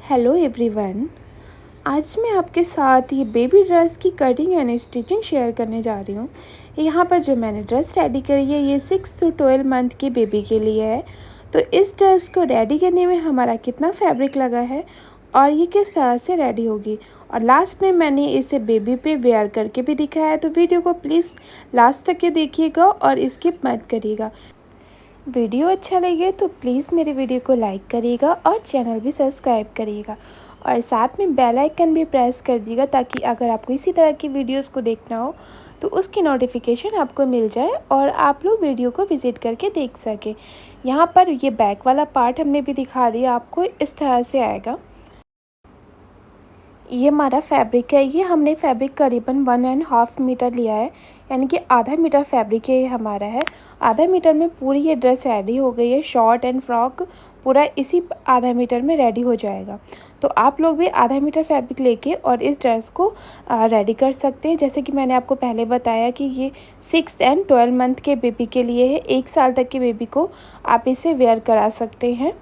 Hello everyone. आज मैं आपके साथ ये बेबी ड्रेस की कटिंग एंड स्टिचिंग शेयर करने जा रही हूँ। यहाँ पर जो मैंने ड्रेस रेडी करी है ये 6 to 12 मंथ की बेबी के लिए है। तो इस ड्रेस को रेडी करने में हमारा कितना फैब्रिक लगा है और ये किस तरह से रेडी होगी, और लास्ट में मैंने इसे बेबी पे वेयर करके भी दिखाया है। तो वीडियो को प्लीज़ लास्ट तक के देखिएगा और स्किप मत करिएगा। वीडियो अच्छा लगे तो प्लीज़ मेरे वीडियो को लाइक करिएगा और चैनल भी सब्सक्राइब करिएगा और साथ में बेल आइकन भी प्रेस कर दीजिएगा, ताकि अगर आपको इसी तरह की वीडियोस को देखना हो तो उसकी नोटिफिकेशन आपको मिल जाए और आप लोग वीडियो को विज़िट करके देख सकें। यहाँ पर ये बैक वाला पार्ट हमने भी दिखा दिया, आपको इस तरह से आएगा। ये हमारा फैब्रिक है, ये हमने फैब्रिक करीबन 1.5 मीटर लिया है, यानी कि आधा मीटर फैब्रिक ये हमारा है। आधा मीटर में पूरी ये ड्रेस रेडी हो गई है। शॉर्ट एंड फ्रॉक पूरा इसी आधा मीटर में रेडी हो जाएगा। तो आप लोग भी आधा मीटर फैब्रिक लेके और इस ड्रेस को रेडी कर सकते हैं। जैसे कि मैंने आपको पहले बताया कि ये 6 and 12 मंथ के बेबी के लिए है। 1 साल तक के बेबी को आप इसे वेयर करा सकते हैं।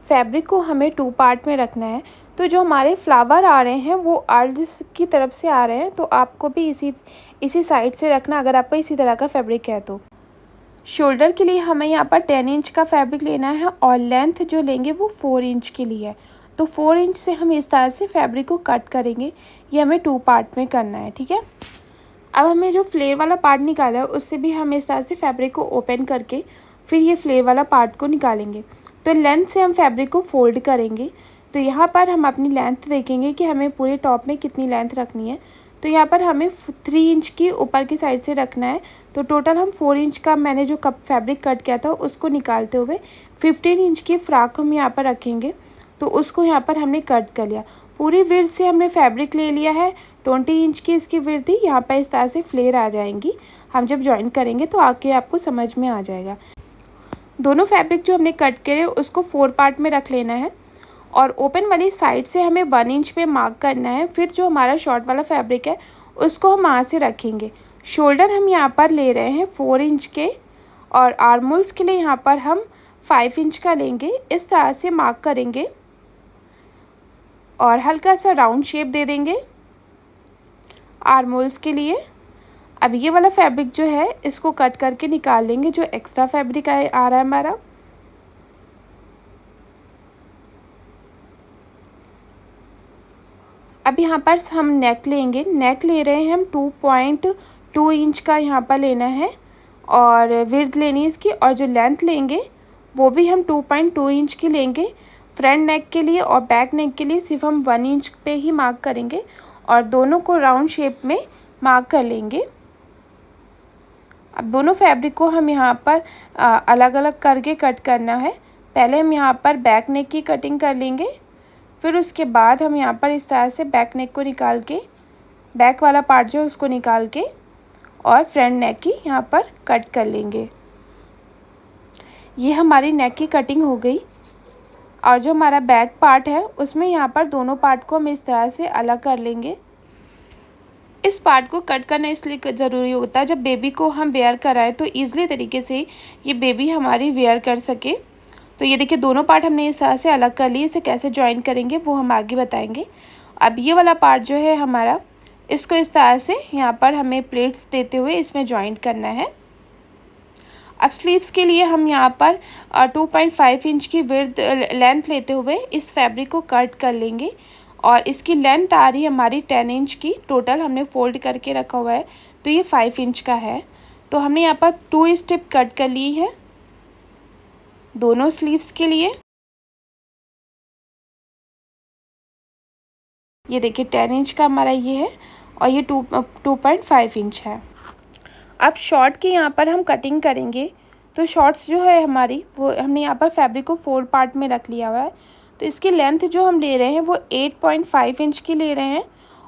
फैब्रिक को हमें 2 पार्ट में रखना है। तो जो हमारे फ्लावर आ रहे हैं वो आर्म्स की तरफ से आ रहे हैं, तो आपको भी इसी साइड से रखना अगर आपका इसी तरह का फैब्रिक है। तो शोल्डर के लिए हमें यहाँ पर 10 इंच का फैब्रिक लेना है और लेंथ जो लेंगे वो 4 इंच की लिए है। तो 4 इंच से हम इस तरह से फैब्रिक को कट करेंगे। ये हमें 2 पार्ट में करना है, ठीक है। अब हमें जो फ्लेयर वाला पार्ट निकाला है उससे भी हम इस तरह से फैब्रिक को ओपन करके फिर ये फ्लेयर वाला पार्ट को निकालेंगे। तो लेंथ से हम फैब्रिक को फोल्ड करेंगे। तो यहाँ पर हम अपनी लेंथ देखेंगे कि हमें पूरे टॉप में कितनी लेंथ रखनी है। तो यहाँ पर हमें 3 इंच की ऊपर की साइड से रखना है। तो टोटल हम 4 इंच का मैंने जो फैब्रिक कट किया था उसको निकालते हुए 15 इंच की फ्रॉक हम यहाँ पर रखेंगे। तो उसको यहाँ पर हमने कट कर लिया। पूरी विड्थ से हमने फैब्रिक ले लिया है। 20 इंच की इसकी विड्थ थी। यहाँ पर इस तरह से फ्लेयर आ जाएंगी। हम जब जॉइन करेंगे तो आके आपको समझ में आ जाएगा। दोनों फैब्रिक जो हमने कट करे उसको 4 पार्ट में रख लेना है और ओपन वाली साइड से हमें 1 इंच पे मार्क करना है। फिर जो हमारा शॉर्ट वाला फैब्रिक है उसको हम वहाँ से रखेंगे। शोल्डर हम यहाँ पर ले रहे हैं 4 इंच के और आर्म होल्स के लिए यहाँ पर हम 5 इंच का लेंगे। इस तरह से मार्क करेंगे और हल्का सा राउंड शेप दे देंगे आर्म होल्स के लिए। अब ये वाला फैब्रिक जो है इसको कट करके निकाल लेंगे, जो एक्स्ट्रा फैब्रिक आ रहा है हमारा। अब यहाँ पर हम नेक लेंगे। नेक ले रहे हैं हम 2.2 इंच का यहाँ पर लेना है और विड्थ लेनी है इसकी, और जो लेंथ लेंगे वो भी हम 2.2 इंच की लेंगे। फ्रंट नेक के लिए और बैक नेक के लिए सिर्फ हम 1 इंच पे ही मार्क करेंगे और दोनों को राउंड शेप में मार्क कर लेंगे। अब दोनों फैब्रिक को हम यहाँ पर अलग अलग करके कट करना है। पहले हम यहाँ पर बैक नेक की कटिंग कर लेंगे, फिर उसके बाद हम यहाँ पर इस तरह से बैक नेक को निकाल के, बैक वाला पार्ट जो है उसको निकाल के और फ्रंट नेक की यहाँ पर कट कर लेंगे। ये हमारी नेक की कटिंग हो गई। और जो हमारा बैक पार्ट है उसमें यहाँ पर दोनों पार्ट को हम इस तरह से अलग कर लेंगे। इस पार्ट को कट करना इसलिए ज़रूरी होता है जब बेबी को हम वेयर कराएं तो ईज़िली तरीके से ये बेबी हमारी वेयर कर सके। तो ये देखिए दोनों पार्ट हमने इस तरह से अलग कर लिए। इसे कैसे जॉइन करेंगे वो हम आगे बताएंगे। अब ये वाला पार्ट जो है हमारा, इसको इस तरह से यहाँ पर हमें प्लेट्स देते हुए इसमें जॉइन करना है। अब स्लीव्स के लिए हम यहाँ पर 2.5 इंच की विड्थ लेंथ लेते हुए इस फैब्रिक को कट कर लेंगे और इसकी लेंथ आ रही है हमारी 10 इंच की। टोटल हमने फोल्ड करके रखा हुआ है तो ये 5 इंच का है। तो हमने यहाँ पर 2 स्टेप कट कर ली है दोनों स्लीव्स के लिए। ये देखिए 10 इंच का हमारा ये है और ये 2.5 इंच है। अब शॉर्ट की यहाँ पर हम कटिंग करेंगे। तो शॉर्ट्स जो है हमारी वो हमने यहाँ पर फैब्रिक को 4 पार्ट में रख लिया हुआ है। तो इसकी लेंथ जो हम ले रहे हैं वो 8.5 इंच की ले रहे हैं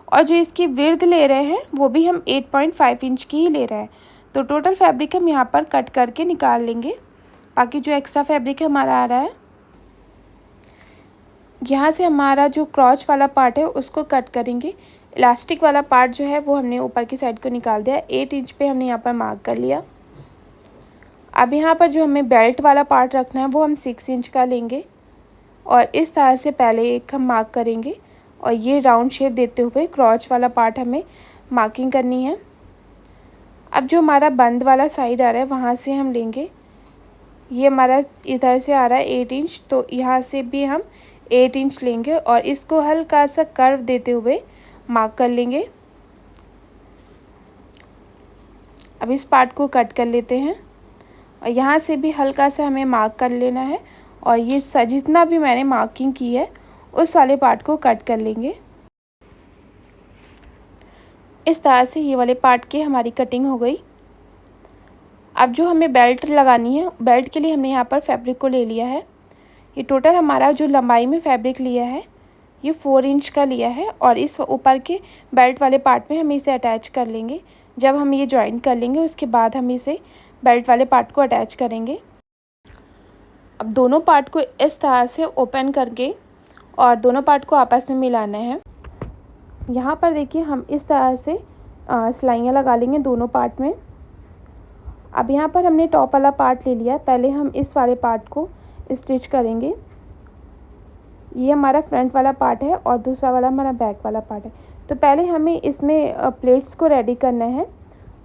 और जो इसकी विड्थ ले रहे हैं वो भी हम 8.5 इंच की ही ले रहे हैं। तो टोटल फैब्रिक हम यहाँ पर कट करके निकाल लेंगे। बाकी जो एक्स्ट्रा फैब्रिक है हमारा आ रहा है, यहाँ से हमारा जो क्रॉच वाला पार्ट है उसको कट करेंगे। इलास्टिक वाला पार्ट जो है वो हमने ऊपर की साइड को निकाल दिया। 8 इंच पे हमने यहाँ पर मार्क कर लिया। अब यहाँ पर जो हमें बेल्ट वाला पार्ट रखना है वो हम 6 इंच का लेंगे और इस तरह से पहले एक हम मार्क करेंगे और ये राउंड शेप देते हुए क्रॉच वाला पार्ट हमें मार्किंग करनी है। अब जो हमारा बंद वाला साइड आ रहा है वहाँ से हम लेंगे, ये हमारा इधर से आ रहा है 8 इंच, तो यहाँ से भी हम 8 इंच लेंगे और इसको हल्का सा कर्व देते हुए मार्क कर लेंगे। अब इस पार्ट को कट कर लेते हैं और यहाँ से भी हल्का सा हमें मार्क कर लेना है और ये जितना भी मैंने मार्किंग की है उस वाले पार्ट को कट कर लेंगे। इस तरह से ये वाले पार्ट की हमारी कटिंग हो गई। अब जो हमें बेल्ट लगानी है, बेल्ट के लिए हमने यहाँ पर फैब्रिक को ले लिया है। ये टोटल हमारा जो लंबाई में फैब्रिक लिया है ये 4 इंच का लिया है और इस ऊपर के बेल्ट वाले पार्ट में हम इसे अटैच कर लेंगे। जब हम ये जॉइन कर लेंगे उसके बाद हम इसे बेल्ट वाले पार्ट को अटैच करेंगे। अब दोनों पार्ट को इस तरह से ओपन करके और दोनों पार्ट को आपस में मिलाना है। यहाँ पर देखिए हम इस तरह से सिलाइयाँ लगा लेंगे दोनों पार्ट में। अब यहाँ पर हमने टॉप वाला पार्ट ले लिया है, पहले हम इस वाले पार्ट को स्टिच करेंगे। ये हमारा फ्रंट वाला पार्ट है और दूसरा वाला हमारा बैक वाला पार्ट है। तो पहले हमें इसमें प्लेट्स को रेडी करना है।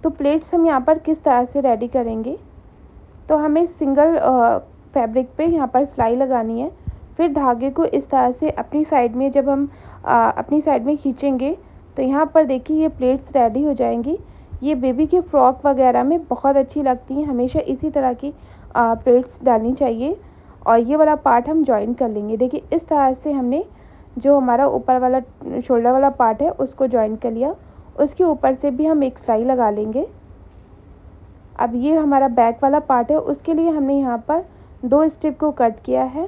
तो प्लेट्स हम यहाँ पर किस तरह से रेडी करेंगे, तो हमें सिंगल फैब्रिक पे यहाँ पर सिलाई लगानी है। फिर धागे को इस तरह से अपनी साइड में जब हम अपनी साइड में खींचेंगे तो यहाँ पर देखिए ये प्लेट्स रेडी हो जाएंगी। ये बेबी के फ्रॉक वगैरह में बहुत अच्छी लगती हैं, हमेशा इसी तरह की प्लेट्स डालनी चाहिए। और ये वाला पार्ट हम जॉइन कर लेंगे। देखिए इस तरह से हमने जो हमारा ऊपर वाला शोल्डर वाला पार्ट है उसको जॉइन कर लिया। उसके ऊपर से भी हम एक सिलाई लगा लेंगे। अब ये हमारा बैक वाला पार्ट है, उसके लिए हमने यहाँ पर 2 स्ट्रिप को कट किया है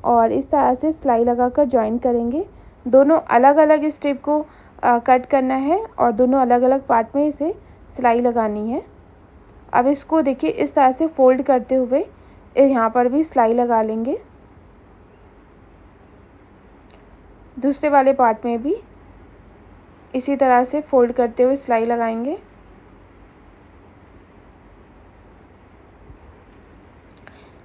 और इस तरह से सिलाई लगाकर जॉइन करेंगे। दोनों अलग अलग स्ट्रिप को कट करना है और दोनों अलग अलग पार्ट में इसे सिलाई लगानी है। अब इसको देखिए इस तरह से फोल्ड करते हुए यहाँ पर भी सिलाई लगा लेंगे। दूसरे वाले पार्ट में भी इसी तरह से फोल्ड करते हुए सिलाई लगाएंगे।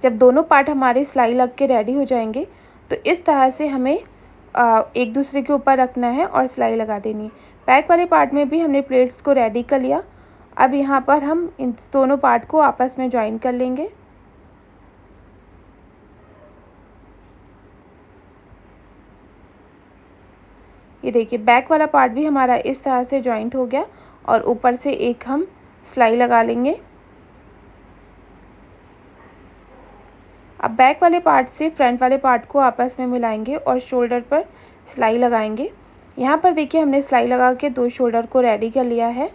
जब दोनों पार्ट हमारे सिलाई लग के रेडी हो जाएंगे तो इस तरह से हमें एक दूसरे के ऊपर रखना है और सिलाई लगा देनी है। बैक वाले पार्ट में भी हमने प्लेट्स को रेडी कर लिया। अब यहाँ पर हम इन दोनों पार्ट को आपस में ज्वाइन कर लेंगे। ये देखिए बैक वाला पार्ट भी हमारा इस तरह से जॉइंट हो गया और ऊपर से एक हम सिलाई लगा लेंगे। अब बैक वाले पार्ट से फ्रंट वाले पार्ट को आपस में मिलाएंगे और शोल्डर पर सिलाई लगाएंगे। यहाँ पर देखिए हमने सिलाई लगा के 2 शोल्डर को रेडी कर लिया है।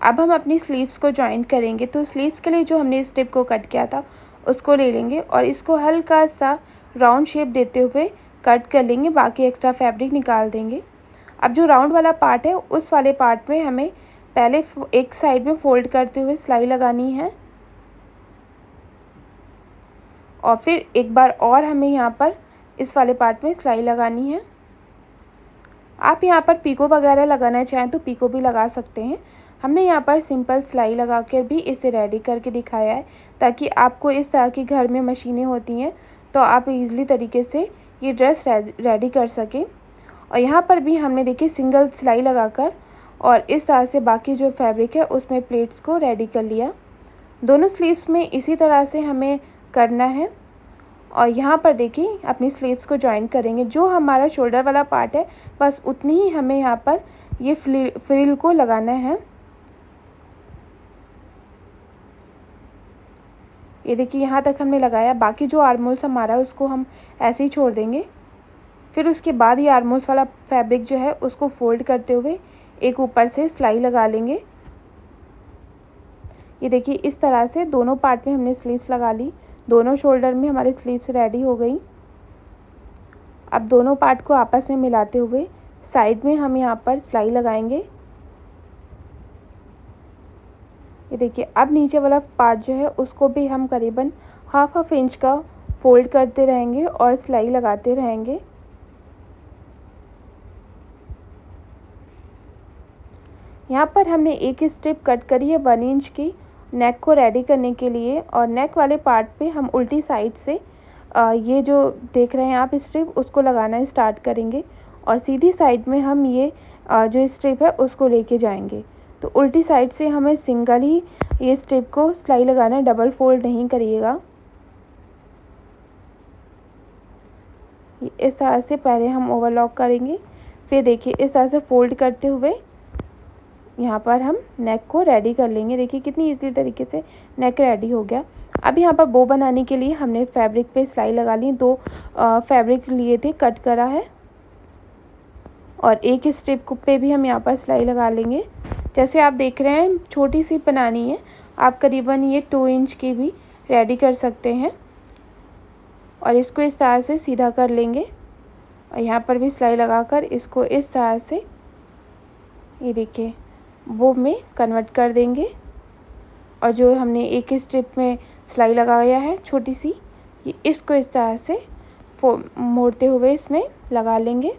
अब हम अपनी स्लीव्स को जॉइन करेंगे। तो स्लीव्स के लिए जो हमने स्ट्रिप को कट किया था उसको ले लेंगे और इसको हल्का सा राउंड शेप देते हुए कट कर लेंगे, बाकी एक्स्ट्रा फैब्रिक निकाल देंगे। अब जो राउंड वाला पार्ट है उस वाले पार्ट में हमें पहले एक साइड में फोल्ड करते हुए सिलाई लगानी है और फिर एक बार और हमें यहाँ पर इस वाले पार्ट में सिलाई लगानी है। आप यहाँ पर पीको वगैरह लगाना चाहें तो पीको भी लगा सकते हैं। हमने यहाँ पर सिंपल सिलाई लगा कर भी इसे रेडी करके दिखाया है ताकि आपको इस तरह की घर में मशीनें होती हैं तो आप इजीली तरीके से ये ड्रेस रेडी कर सकें। और यहाँ पर भी हमने देखिए सिंगल सिलाई लगाकर और इस तरह से बाकी जो फैब्रिक है उसमें प्लेट्स को रेडी कर लिया। दोनों स्लीव्स में इसी तरह से हमें करना है और यहाँ पर देखिए अपनी स्लीव्स को जॉइन करेंगे। जो हमारा शोल्डर वाला पार्ट है बस उतनी ही हमें यहाँ पर ये फ्रिल को लगाना है। ये देखिए यहाँ तक हमने लगाया, बाकी जो आर्महोल्स हमारा है उसको हम ऐसे ही छोड़ देंगे। फिर उसके बाद ये आर्महोल्स वाला फैब्रिक जो है उसको फोल्ड करते हुए एक ऊपर से सिलाई लगा लेंगे। ये देखिए इस तरह से दोनों पार्ट में हमने स्लीव्स लगा ली। दोनों शोल्डर में हमारी स्लीव्स रेडी हो गई। अब दोनों पार्ट को आपस में मिलाते हुए साइड में हम यहाँ पर सिलाई लगाएंगे। ये देखिए अब नीचे वाला पार्ट जो है उसको भी हम करीबन हाफ इंच का फोल्ड करते रहेंगे और सिलाई लगाते रहेंगे। यहाँ पर हमने एक स्ट्रिप कट करी है 1 इंच की नेक को रेडी करने के लिए और नेक वाले पार्ट पे हम उल्टी साइड से ये जो देख रहे हैं आप स्ट्रिप, उसको लगाना स्टार्ट करेंगे और सीधी साइड में हम ये जो स्ट्रिप है उसको लेके जाएंगे। तो उल्टी साइड से हमें सिंगल ही ये स्ट्रिप को सिलाई लगाना है, डबल फोल्ड नहीं करिएगा। इस तरह से पहले हम ओवरलॉक करेंगे, फिर देखिए इस तरह से फोल्ड करते हुए यहाँ पर हम नेक को रेडी कर लेंगे। देखिए कितनी इजी तरीके से नेक रेडी हो गया। अब यहाँ पर बो बनाने के लिए हमने फैब्रिक पे सिलाई लगा ली। 2 फैब्रिक लिए थे, कट करा है, और एक स्ट्रिप पे भी हम यहाँ पर सिलाई लगा लेंगे। जैसे आप देख रहे हैं छोटी सी बनानी है, आप करीबन ये 2 इंच की भी रेडी कर सकते हैं। और इसको इस तरह से सीधा कर लेंगे और यहाँ पर भी सिलाई लगाकर इसको इस तरह से ये देखिए बो में कन्वर्ट कर देंगे। और जो हमने एक स्ट्रिप में सिलाई लगाया है छोटी सी, ये इसको इस तरह से मोड़ते हुए इसमें लगा लेंगे।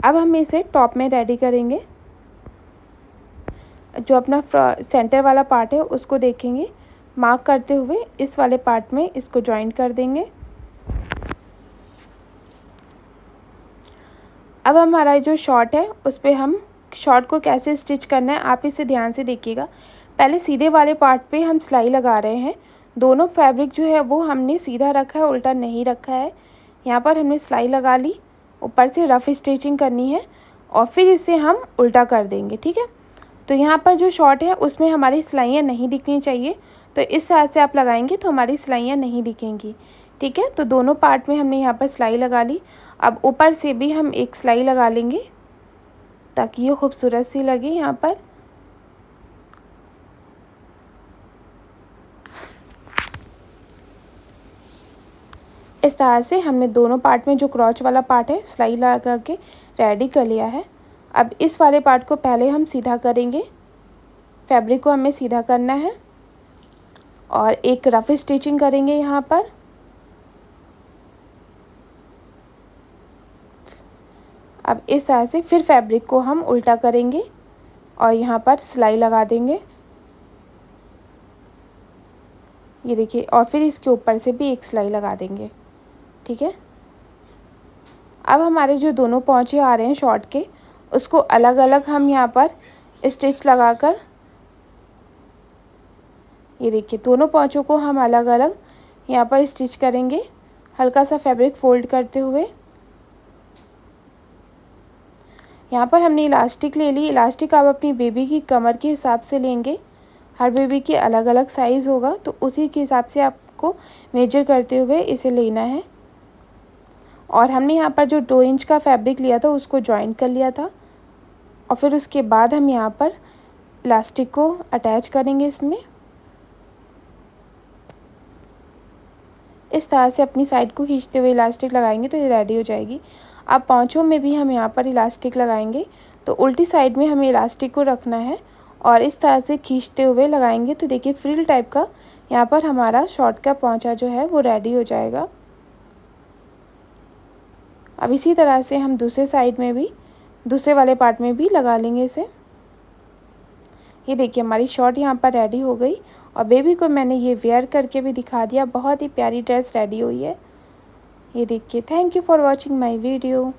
अब हम इसे टॉप में रेडी करेंगे। जो अपना सेंटर वाला पार्ट है उसको देखेंगे, मार्क करते हुए इस वाले पार्ट में इसको जॉइन कर देंगे। अब हमारा जो शॉर्ट है उस पर हम शॉर्ट को कैसे स्टिच करना है आप इसे ध्यान से देखिएगा। पहले सीधे वाले पार्ट पे हम सिलाई लगा रहे हैं। दोनों फैब्रिक जो है वो हमने सीधा रखा है, उल्टा नहीं रखा है। यहाँ पर हमने सिलाई लगा ली, ऊपर से रफ स्टिचिंग करनी है और फिर इसे हम उल्टा कर देंगे, ठीक है। तो यहाँ पर जो शॉर्ट है उसमें हमारी सिलाइयाँ नहीं दिखनी चाहिए, तो इस तरह से आप लगाएंगे तो हमारी सिलाइयाँ नहीं दिखेंगी, ठीक है। तो दोनों पार्ट में हमने यहाँ पर सिलाई लगा ली। अब ऊपर से भी हम एक सिलाई लगा लेंगे ताकि ये खूबसूरत सी लगे। यहाँ पर इस तरह से हमने दोनों पार्ट में जो क्रॉच वाला पार्ट है सिलाई लगा के रेडी कर लिया है। अब इस वाले पार्ट को पहले हम सीधा करेंगे, फैब्रिक को हमें सीधा करना है और एक रफ स्टिचिंग करेंगे यहाँ पर। अब इस तरह से फिर फैब्रिक को हम उल्टा करेंगे और यहाँ पर सिलाई लगा देंगे, ये देखिए, और फिर इसके ऊपर से भी एक सिलाई लगा देंगे, ठीक है। अब हमारे जो दोनों पौंचे आ रहे हैं शॉर्ट के, उसको अलग अलग हम यहाँ पर स्टिच लगाकर, ये देखिए दोनों पौंचों को हम अलग अलग यहाँ पर स्टिच करेंगे, हल्का सा फैब्रिक फोल्ड करते हुए। यहाँ पर हमने इलास्टिक ले ली। इलास्टिक आप अपनी बेबी की कमर के हिसाब से लेंगे, हर बेबी की अलग अलग साइज़ होगा, तो उसी के हिसाब से आपको मेजर करते हुए इसे लेना है। और हमने यहाँ पर जो 2 इंच का फैब्रिक लिया था उसको जॉइन कर लिया था और फिर उसके बाद हम यहाँ पर इलास्टिक को अटैच करेंगे इसमें। इस तरह से अपनी साइड को खींचते हुए इलास्टिक लगाएंगे तो ये रेडी हो जाएगी। अब पौंचों में भी हम यहाँ पर इलास्टिक लगाएंगे, तो उल्टी साइड में हमें इलास्टिक को रखना है और इस तरह से खींचते हुए लगाएंगे तो देखिए फ्रिल टाइप का यहाँ पर हमारा शॉर्ट का पौंचा जो है वो रेडी हो जाएगा। अब इसी तरह से हम दूसरे साइड में भी, दूसरे वाले पार्ट में भी लगा लेंगे इसे। ये देखिए हमारी शॉर्ट यहाँ पर रेडी हो गई और बेबी को मैंने ये वेयर करके भी दिखा दिया। बहुत ही प्यारी ड्रेस रेडी हुई है, ये देखिए। Thank you for watching my video.